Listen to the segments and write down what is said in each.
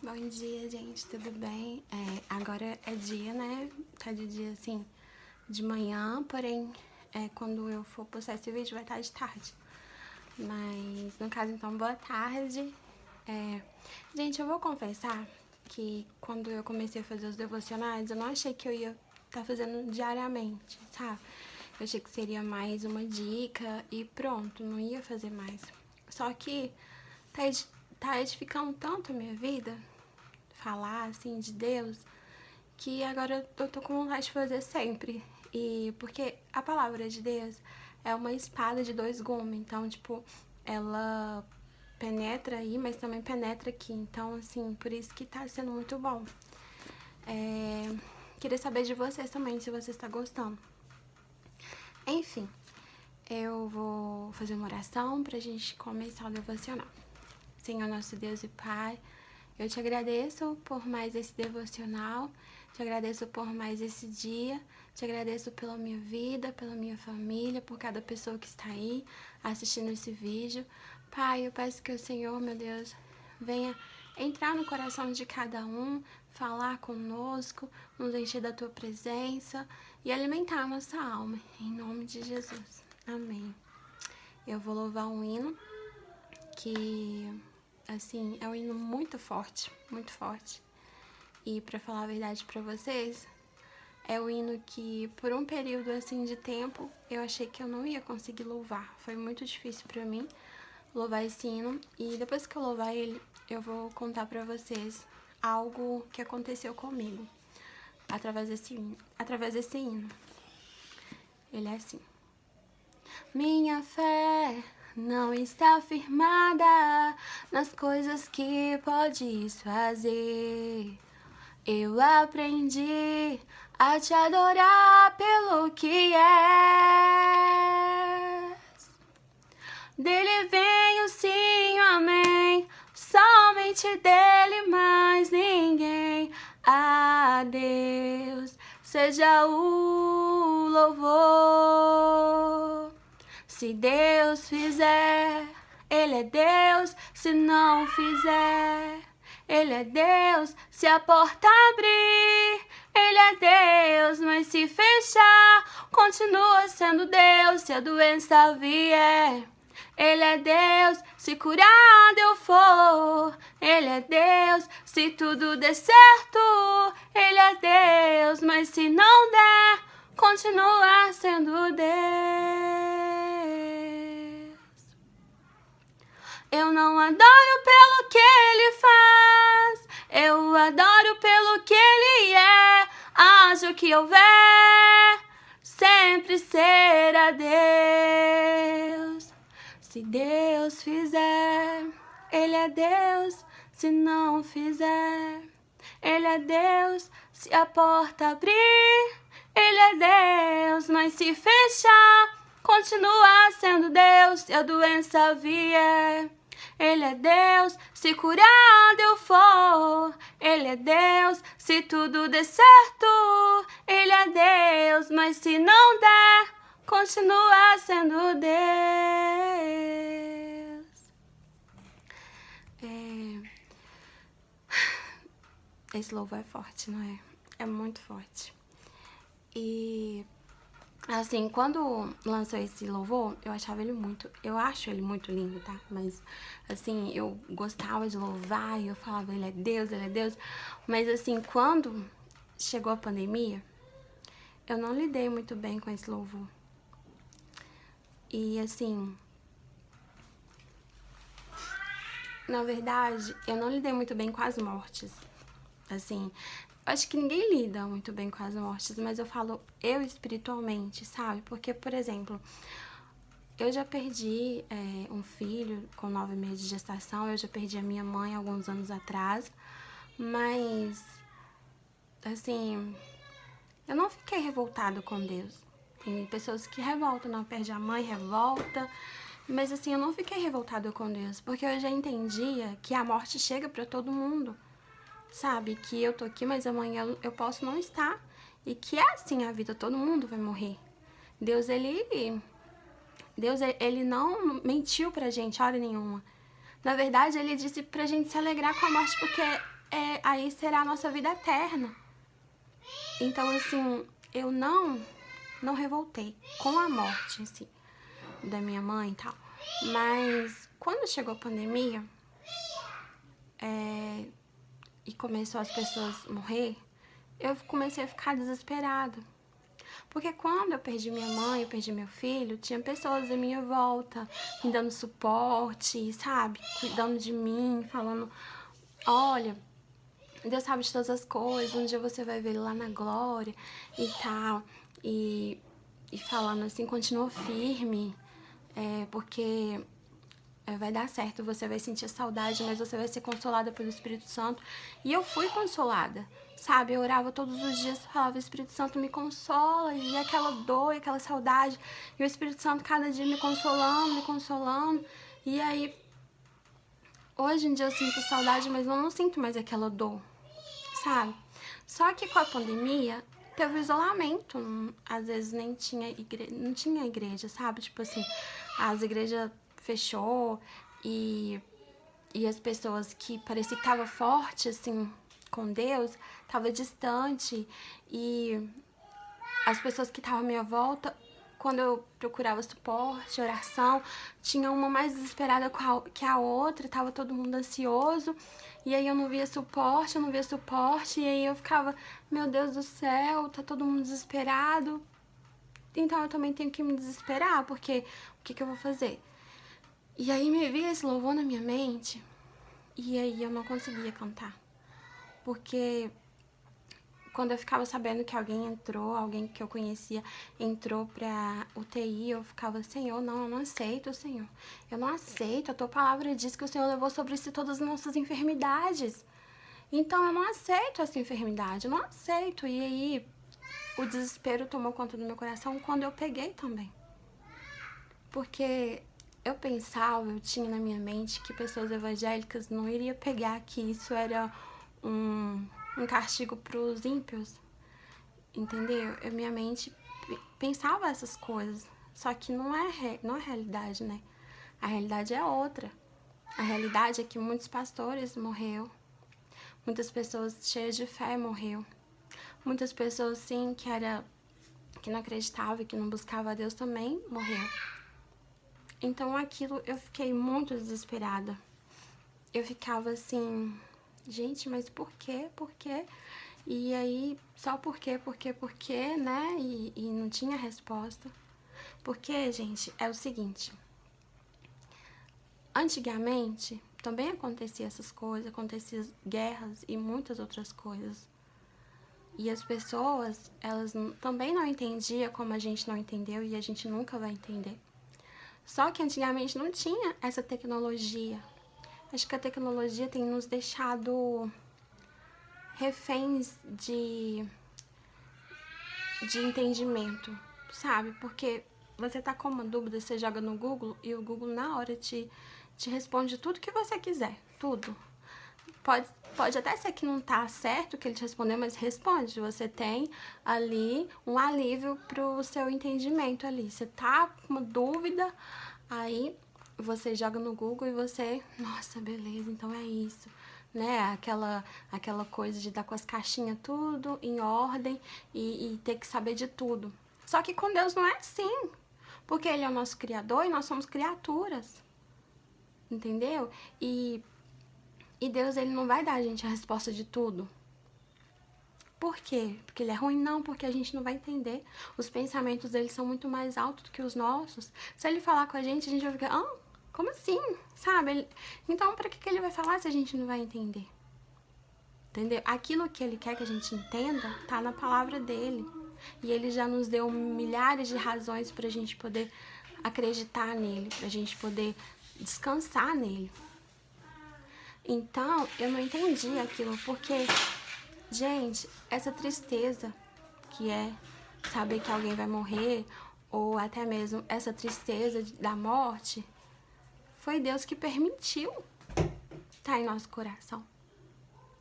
Bom dia, gente, tudo bem? Agora é dia, né? Tá de dia, assim, de manhã, porém, quando eu for postar esse vídeo vai estar de tarde. Mas, no caso, então, boa tarde. Gente, eu vou confessar que quando eu comecei a fazer os devocionais, eu não achei que eu ia estar fazendo diariamente, sabe? Eu achei que seria mais uma dica e pronto, não ia fazer mais. Só que tá edificando tanto a minha vida, falar assim de Deus, que agora eu tô com vontade de fazer sempre. E porque a palavra de Deus é uma espada de dois gumes, então, tipo, ela penetra aí, mas também penetra aqui. Então, assim, por isso que tá sendo muito bom. Queria saber de vocês também, se você está gostando. Enfim, eu vou fazer uma oração pra gente começar o devocional. Senhor nosso Deus e Pai, eu te agradeço por mais esse devocional, te agradeço por mais esse dia, te agradeço pela minha vida, pela minha família, por cada pessoa que está aí assistindo esse vídeo. Pai, eu peço que o Senhor, meu Deus, venha entrar no coração de cada um, falar conosco, nos encher da tua presença e alimentar a nossa alma, em nome de Jesus. Amém. Eu vou louvar um hino que, assim, é um hino muito forte, muito forte. E pra falar a verdade pra vocês, é um hino que por um período assim de tempo eu achei que eu não ia conseguir louvar. Foi muito difícil pra mim louvar esse hino. E depois que eu louvar ele, eu vou contar pra vocês algo que aconteceu comigo através desse hino. Ele é assim: minha fé não está firmada nas coisas que podes fazer. Eu aprendi a te adorar pelo que és. Dele vem o sim, o amém, somente dele, mais ninguém. A Deus seja o louvor. Se Deus fizer, Ele é Deus. Se não fizer, Ele é Deus. Se a porta abrir, Ele é Deus. Mas se fechar, continua sendo Deus. Se a doença vier, Ele é Deus. Se curado eu for, Ele é Deus. Se tudo der certo, Ele é Deus. Mas se não der, continua sendo Deus. Eu não adoro pelo que Ele faz, eu adoro pelo que Ele é. Haja o que houver, sempre será Deus. Se Deus fizer, Ele é Deus. Se não fizer, Ele é Deus. Se a porta abrir, Ele é Deus. Mas se fechar, continua sendo Deus. Se a doença vier, Ele é Deus. Se curado eu for, Ele é Deus. Se tudo der certo, Ele é Deus. Mas se não der, continua sendo Deus. Esse louvor é forte, não é? É muito forte. E, assim, quando lançou esse louvor, eu acho ele muito lindo, tá? Mas, assim, eu gostava de louvar e eu falava, Ele é Deus, Ele é Deus. Mas, assim, quando chegou a pandemia, eu não lidei muito bem com esse louvor. E, assim, na verdade, eu não lidei muito bem com as mortes. Assim, acho que ninguém lida muito bem com as mortes, mas eu falo eu espiritualmente, sabe? Porque, por exemplo, eu já perdi um filho com 9 meses de gestação, eu já perdi a minha mãe alguns anos atrás, mas, assim, eu não fiquei revoltada com Deus. Tem pessoas que revoltam, não perde a mãe, revolta, mas, assim, eu não fiquei revoltada com Deus, porque eu já entendia que a morte chega pra todo mundo. Sabe, que eu tô aqui, mas amanhã eu posso não estar. E que é assim a vida, todo mundo vai morrer. Deus, ele não mentiu pra gente, hora nenhuma. Na verdade, ele disse pra gente se alegrar com a morte, porque aí será a nossa vida eterna. Então, assim, eu não revoltei com a morte, assim, da minha mãe e tal. Mas quando chegou a pandemia, e começou as pessoas morrer, eu comecei a ficar desesperada. Porque quando eu perdi minha mãe, eu perdi meu filho, tinha pessoas à minha volta, me dando suporte, sabe? Cuidando de mim, falando, olha, Deus sabe de todas as coisas, um dia você vai ver ele lá na glória e tal. E falando assim, continua firme, porque vai dar certo, você vai sentir saudade, mas você vai ser consolada pelo Espírito Santo. E eu fui consolada, sabe? Eu orava todos os dias, falava, Espírito Santo me consola, e aquela dor, e aquela saudade, e o Espírito Santo cada dia me consolando, e aí, hoje em dia eu sinto saudade, mas eu não sinto mais aquela dor, sabe? Só que com a pandemia, teve isolamento, às vezes nem tinha não tinha igreja, sabe? Tipo assim, as igrejas fechou e as pessoas que parecia que estavam fortes, assim, com Deus, estavam distante, e as pessoas que estavam à minha volta, quando eu procurava suporte, oração, tinha uma mais desesperada que a outra, tava todo mundo ansioso, e aí eu não via suporte, e aí eu ficava, meu Deus do céu, tá todo mundo desesperado, então eu também tenho que me desesperar, porque o que eu vou fazer? E aí me via esse louvor na minha mente, e aí eu não conseguia cantar. Porque quando eu ficava sabendo que alguém que eu conhecia entrou pra UTI, eu ficava, Senhor, não, eu não aceito, Senhor. Eu não aceito, a tua palavra diz que o Senhor levou sobre si todas as nossas enfermidades. Então eu não aceito essa enfermidade, eu não aceito. E aí o desespero tomou conta do meu coração quando eu peguei também. Porque eu tinha na minha mente que pessoas evangélicas não iriam pegar que isso era um castigo para os ímpios, entendeu? Minha mente pensava essas coisas, só que não é realidade, né? A realidade é outra. A realidade é que muitos pastores morreram, muitas pessoas cheias de fé morreram, muitas pessoas, sim, que não acreditavam e que não buscavam a Deus também morreram. Então aquilo eu fiquei muito desesperada. Eu ficava assim, gente, mas por quê? Por quê? E aí, só por quê, né? E não tinha resposta. Porque, gente, é o seguinte. Antigamente, também acontecia essas coisas, aconteciam guerras e muitas outras coisas. E as pessoas, elas também não entendiam como a gente não entendeu e a gente nunca vai entender. Só que antigamente não tinha essa tecnologia. Acho que a tecnologia tem nos deixado reféns de entendimento, sabe? Porque você tá com uma dúvida, você joga no Google e o Google na hora te responde tudo que você quiser, tudo. Pode até ser que não tá certo o que ele te respondeu, mas responde. Você tem ali um alívio pro seu entendimento ali. Você tá com uma dúvida, aí você joga no Google e você, nossa, beleza, então é isso, né? Aquela coisa de dar com as caixinhas tudo em ordem e ter que saber de tudo. Só que com Deus não é assim, porque Ele é o nosso Criador e nós somos criaturas, entendeu? E Deus, Ele não vai dar a gente a resposta de tudo. Por quê? Porque Ele é ruim? Não, porque a gente não vai entender. Os pensamentos dele são muito mais altos do que os nossos. Se Ele falar com a gente vai ficar, como assim? Sabe? Então, para que Ele vai falar se a gente não vai entender? Entendeu? Aquilo que Ele quer que a gente entenda tá na palavra dele. E Ele já nos deu milhares de razões pra gente poder acreditar nele, pra gente poder descansar nele. Então, eu não entendi aquilo, porque, gente, essa tristeza que é saber que alguém vai morrer, ou até mesmo essa tristeza da morte, foi Deus que permitiu tá em nosso coração.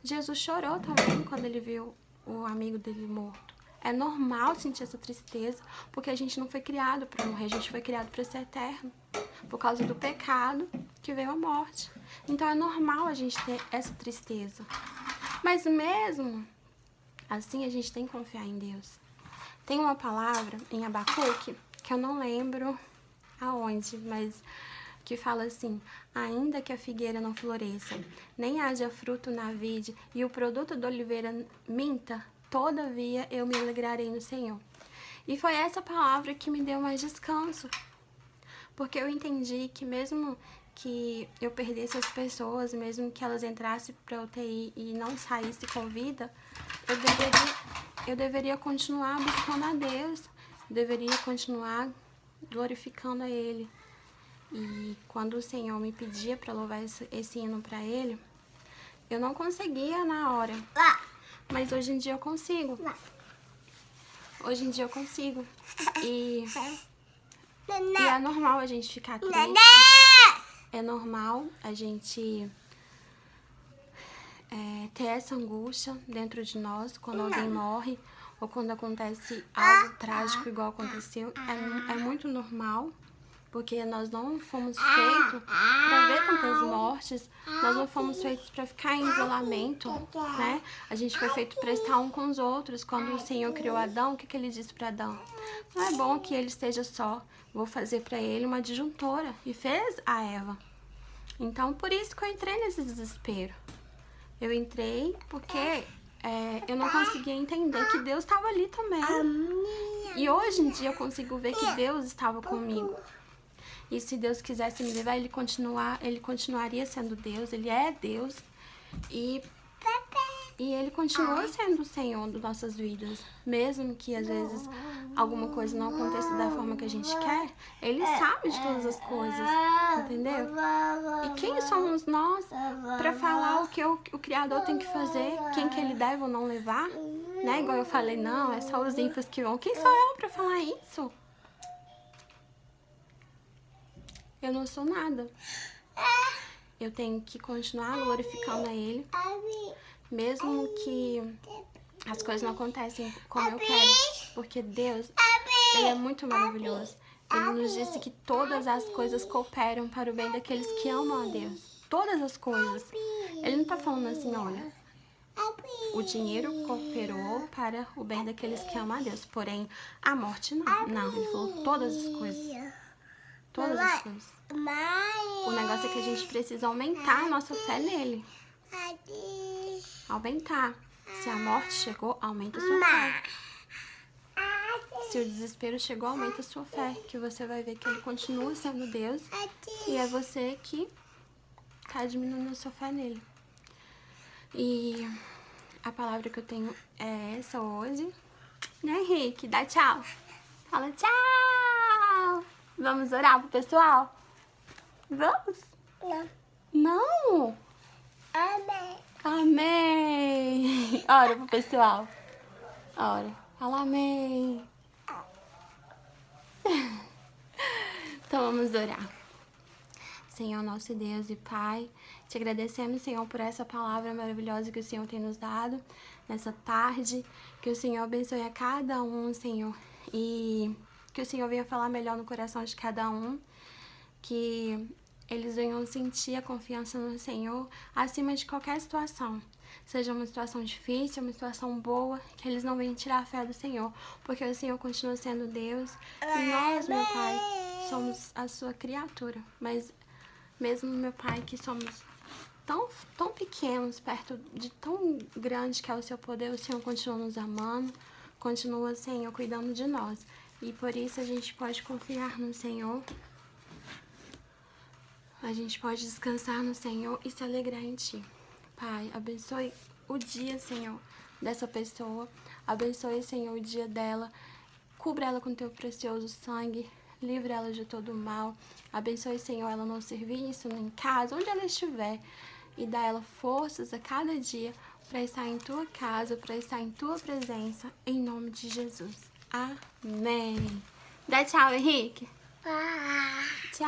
Jesus chorou também quando ele viu o amigo dele morto. É normal sentir essa tristeza, porque a gente não foi criado para morrer, a gente foi criado para ser eterno. Por causa do pecado que veio a morte. Então é normal a gente ter essa tristeza. Mas mesmo assim, a gente tem que confiar em Deus. Tem uma palavra em Abacuque, que eu não lembro aonde, mas que fala assim: ainda que a figueira não floresça, nem haja fruto na vide, e o produto da oliveira minta, todavia eu me alegrarei no Senhor. E foi essa palavra que me deu mais descanso, porque eu entendi que mesmo que eu perdesse as pessoas, mesmo que elas entrassem para UTI e não saísse com vida, eu deveria continuar buscando a Deus, deveria continuar glorificando a Ele. E quando o Senhor me pedia para louvar esse hino para Ele, eu não conseguia na hora, mas hoje em dia eu consigo. Hoje em dia eu consigo. E é normal a gente ficar triste. É normal a gente ter essa angústia dentro de nós quando alguém morre ou quando acontece algo trágico igual aconteceu. É muito normal, porque nós não fomos feitos para ver tantas mortes, nós não fomos feitos para ficar em isolamento, né? A gente foi feito para estar um com os outros. Quando o Senhor criou Adão, o que ele disse para Adão? Não é bom que ele esteja só, vou fazer para ele uma disjuntora. E fez a Eva. Então, por isso que eu entrei nesse desespero. Eu entrei porque eu não conseguia entender que Deus estava ali também. E hoje em dia eu consigo ver que Deus estava comigo. E se Deus quisesse me levar, ele continuaria sendo Deus. Ele é Deus. E ele continua sendo o Senhor das nossas vidas. Mesmo que às vezes alguma coisa não aconteça da forma que a gente quer, Ele sabe de todas as coisas, entendeu? E quem somos nós para falar o que o Criador tem que fazer, quem que Ele deve ou não levar? Né? Igual eu falei, não, é só os ímpios que vão. Quem sou eu para falar isso? Eu não sou nada. Eu tenho que continuar glorificando a Ele, mesmo que as coisas não acontecem como eu quero, porque Deus, Ele é muito maravilhoso. Ele nos disse que todas as coisas cooperam para o bem daqueles que amam a Deus. Todas as coisas. Ele não tá falando assim, olha, o dinheiro cooperou para o bem daqueles que amam a Deus, porém a morte não. Não, ele falou todas as coisas. Todas as coisas. O negócio é que a gente precisa aumentar a nossa fé nele. Aumentar. Se a morte chegou, aumenta a sua fé. Se o desespero chegou, aumenta a sua fé. Que você vai ver que ele continua sendo Deus. E é você que tá diminuindo a sua fé nele. E a palavra que eu tenho é essa hoje. Né, Henrique? Dá tchau. Fala tchau. Vamos orar pro pessoal? Vamos? Não. Amém. Amém. Ora pro pessoal. Ora. Fala amém. Então vamos orar. Senhor, nosso Deus e Pai, te agradecemos, Senhor, por essa palavra maravilhosa que o Senhor tem nos dado nessa tarde. Que o Senhor abençoe a cada um, Senhor. E que o Senhor venha falar melhor no coração de cada um. Que eles venham sentir a confiança no Senhor acima de qualquer situação. Seja uma situação difícil, uma situação boa, que eles não venham tirar a fé do Senhor. Porque o Senhor continua sendo Deus. E nós, meu Pai, somos a sua criatura. Mas mesmo, meu Pai, que somos tão pequenos, perto de tão grande que é o seu poder, o Senhor continua nos amando, continua, Senhor, cuidando de nós. E por isso a gente pode confiar no Senhor. A gente pode descansar no Senhor e se alegrar em Ti. Pai, abençoe o dia, Senhor, dessa pessoa. Abençoe, Senhor, o dia dela. Cubra ela com Teu precioso sangue. Livre ela de todo mal. Abençoe, Senhor, ela no serviço, em casa, onde ela estiver. E dá ela forças a cada dia para estar em Tua casa, para estar em Tua presença. Em nome de Jesus. Amém. Dá tchau, Henrique. Tchau.